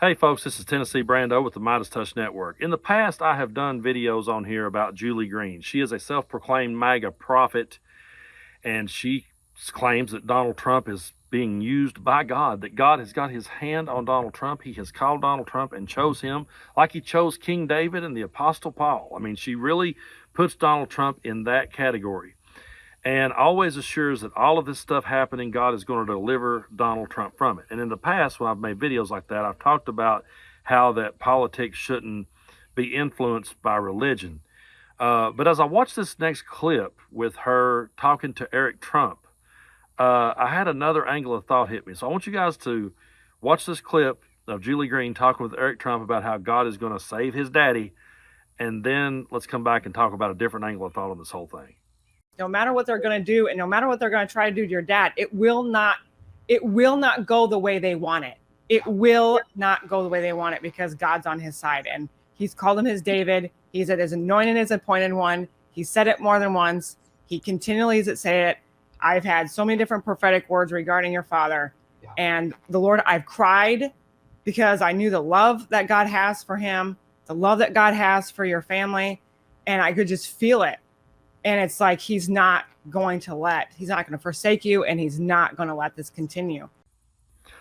Hey folks, this is Tennessee Brando with the MeidasTouch Network. In the past, I have done videos on here about Julie Green. She is a self-proclaimed MAGA prophet, and she claims that Donald Trump is being used by God, that God has got his hand on Donald Trump. He has called Donald Trump and chose him like he chose King David and the Apostle Paul. I mean, she really puts Donald Trump in that category and always assures that all of this stuff happening, God is going to deliver Donald Trump from it. And in the past, when I've made videos like that, I've talked about how that politics shouldn't be influenced by religion. But as I watched this next clip with her talking to Eric Trump, I had another angle of thought hit me. So I want you guys to watch this clip of Julie Green talking with Eric Trump about how God is going to save his daddy. And then let's come back and talk about a different angle of thought on this whole thing. No matter what they're going to do, and no matter what they're going to try to do to your dad, it will not go the way they want it. It will not go the way they want it because God's on his side, and he's called him his David. He's his anointed, his appointed one. He said it more than once. He continually say it. I've had so many different prophetic words regarding your father, and the Lord, I've cried because I knew the love that God has for him, the love that God has for your family, and I could just feel it. And it's like he's not going to forsake you, and he's not going to let this continue.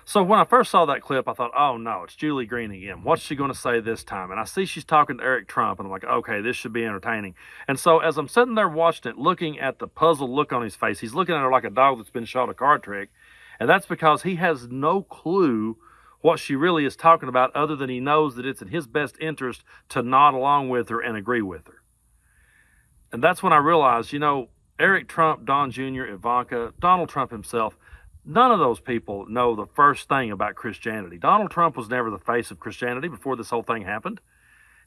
So when I first saw that clip, I thought, oh no, it's Julie Green again. What's she going to say this time? And I see she's talking to Eric Trump, and I'm like, okay, this should be entertaining. And so as I'm sitting there watching it, looking at the puzzled look on his face, he's looking at her like a dog that's been shot a card trick. And that's because he has no clue what she really is talking about, other than he knows that it's in his best interest to nod along with her and agree with her. And that's when I realized, Eric Trump, Don Jr., Ivanka, Donald Trump himself, none of those people know the first thing about Christianity. Donald Trump was never the face of Christianity before this whole thing happened.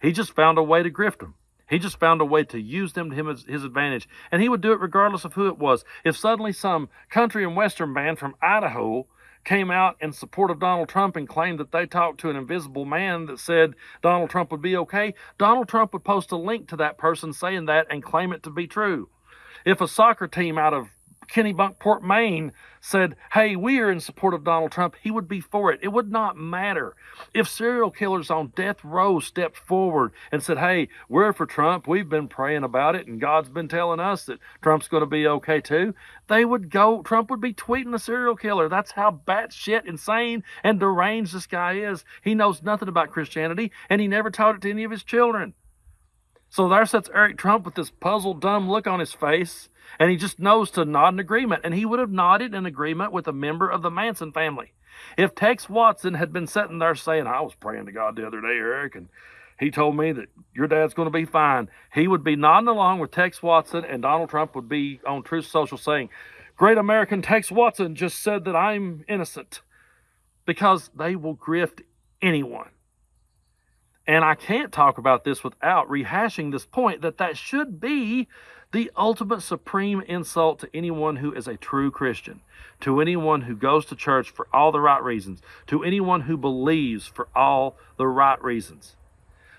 He just found a way to grift them. He just found a way to use them to his advantage. And he would do it regardless of who it was. If suddenly some country and western band from Idaho came out in support of Donald Trump and claimed that they talked to an invisible man that said Donald Trump would be okay, Donald Trump would post a link to that person saying that and claim it to be true. If a soccer team out of Kennebunkport, Maine said, hey, we are in support of Donald Trump, he would be for it. It would not matter. If serial killers on death row stepped forward and said, hey, we're for Trump, we've been praying about it, and God's been telling us that Trump's going to be okay too, Trump would be tweeting a serial killer. That's how batshit insane and deranged this guy is. He knows nothing about Christianity, and he never taught it to any of his children. So there sits Eric Trump with this puzzled, dumb look on his face, and he just knows to nod in agreement. And he would have nodded in agreement with a member of the Manson family. If Tex Watson had been sitting there saying, I was praying to God the other day, Eric, and he told me that your dad's going to be fine, he would be nodding along with Tex Watson, and Donald Trump would be on Truth Social saying, great American Tex Watson just said that I'm innocent. Because they will grift anyone. And I can't talk about this without rehashing this point that should be the ultimate supreme insult to anyone who is a true Christian, to anyone who goes to church for all the right reasons, to anyone who believes for all the right reasons.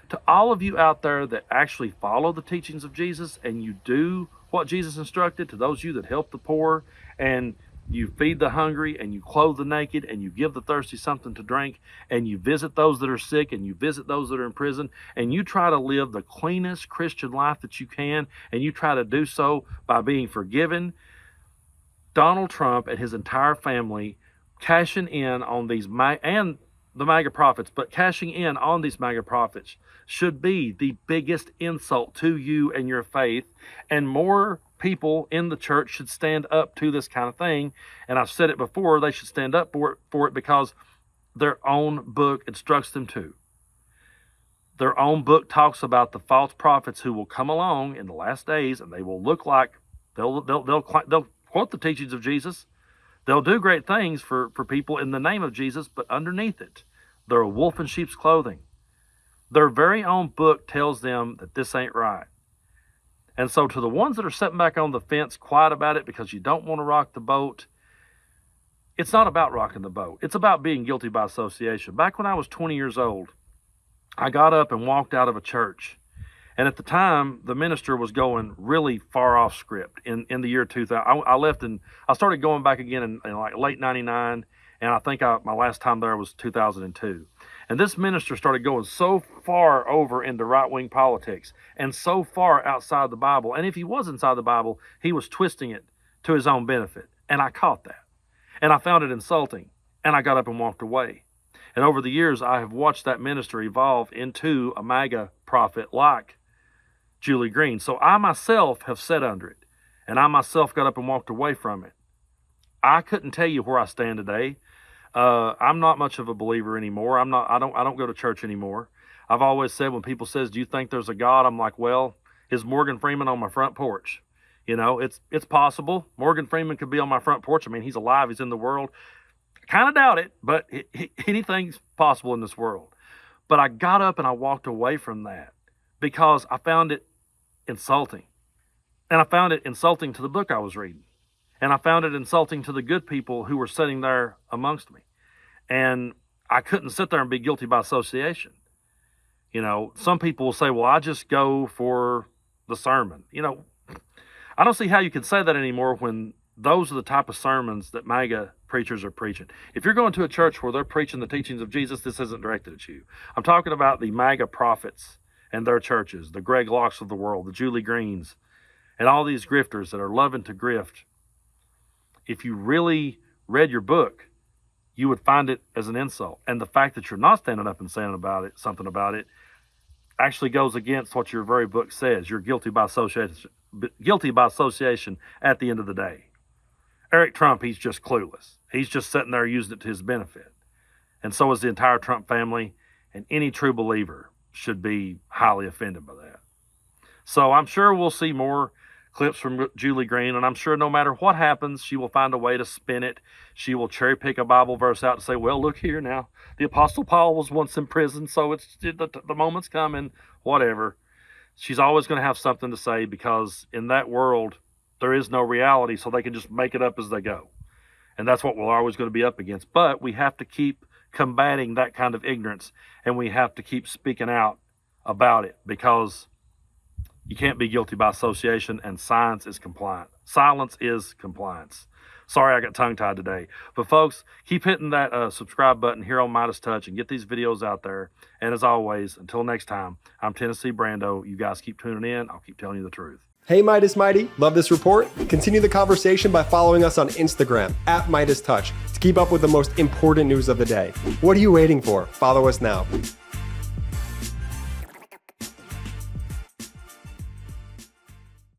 To all of you out there that actually follow the teachings of Jesus and you do what Jesus instructed, to those of you that help the poor and you feed the hungry and you clothe the naked and you give the thirsty something to drink and you visit those that are sick and you visit those that are in prison and you try to live the cleanest Christian life that you can, and you try to do so by being forgiven, Donald Trump and his entire family cashing in on these and the MAGA prophets, but cashing in on these MAGA prophets should be the biggest insult to you and your faith, and more people in the church should stand up to this kind of thing. And I've said it before, they should stand up for it because their own book instructs them to. Their own book talks about the false prophets who will come along in the last days, and they will look like they'll quote the teachings of Jesus. They'll do great things for people in the name of Jesus, but underneath it, they're a wolf in sheep's clothing. Their very own book tells them that this ain't right. And so to the ones that are sitting back on the fence, quiet about it because you don't want to rock the boat, it's not about rocking the boat. It's about being guilty by association. Back when I was 20 years old, I got up and walked out of a church. And at the time, the minister was going really far off script in the year 2000. I left and I started going back again in like late 99. And I think my last time there was 2002. And this minister started going so far over into right-wing politics and so far outside the Bible. And if he was inside the Bible, he was twisting it to his own benefit. And I caught that. And I found it insulting. And I got up and walked away. And over the years, I have watched that minister evolve into a MAGA prophet like Julie Green. So I myself have sat under it. And I myself got up and walked away from it. I couldn't tell you where I stand today. I'm not much of a believer anymore. I don't go to church anymore. I've always said, when people says, do you think there's a God? I'm like, well, is Morgan Freeman on my front porch? You know, it's possible. Morgan Freeman could be on my front porch. I mean, he's alive. He's in the world. I kind of doubt it, but anything's possible in this world. But I got up and I walked away from that because I found it insulting. And I found it insulting to the book I was reading. And I found it insulting to the good people who were sitting there amongst me. And I couldn't sit there and be guilty by association. You know, some people will say, well, I just go for the sermon. You know, I don't see how you can say that anymore when those are the type of sermons that MAGA preachers are preaching. If you're going to a church where they're preaching the teachings of Jesus, this isn't directed at you. I'm talking about the MAGA prophets and their churches, the Greg Locks of the world, the Julie Greens, and all these grifters that are loving to grift. If you really read your book, you would find it as an insult. And the fact that you're not standing up and saying something about it actually goes against what your very book says. You're guilty by association at the end of the day. Eric Trump, he's just clueless. He's just sitting there using it to his benefit. And so is the entire Trump family, and any true believer should be highly offended by that. So I'm sure we'll see more clips from Julie Green, and I'm sure no matter what happens, she will find a way to spin it. She will cherry pick a Bible verse out to say, well, look here now. The Apostle Paul was once in prison, so it's the moment's coming, whatever. She's always going to have something to say because in that world, there is no reality, so they can just make it up as they go. And that's what we're always going to be up against. But we have to keep combating that kind of ignorance, and we have to keep speaking out about it because you can't be guilty by association, and silence is compliance. Sorry, I got tongue-tied today. But folks, keep hitting that subscribe button here on MeidasTouch and get these videos out there. And as always, until next time, I'm Tennessee Brando. You guys keep tuning in. I'll keep telling you the truth. Hey Meidas Mighty, love this report? Continue the conversation by following us on Instagram @MeidasTouch to keep up with the most important news of the day. What are you waiting for? Follow us now.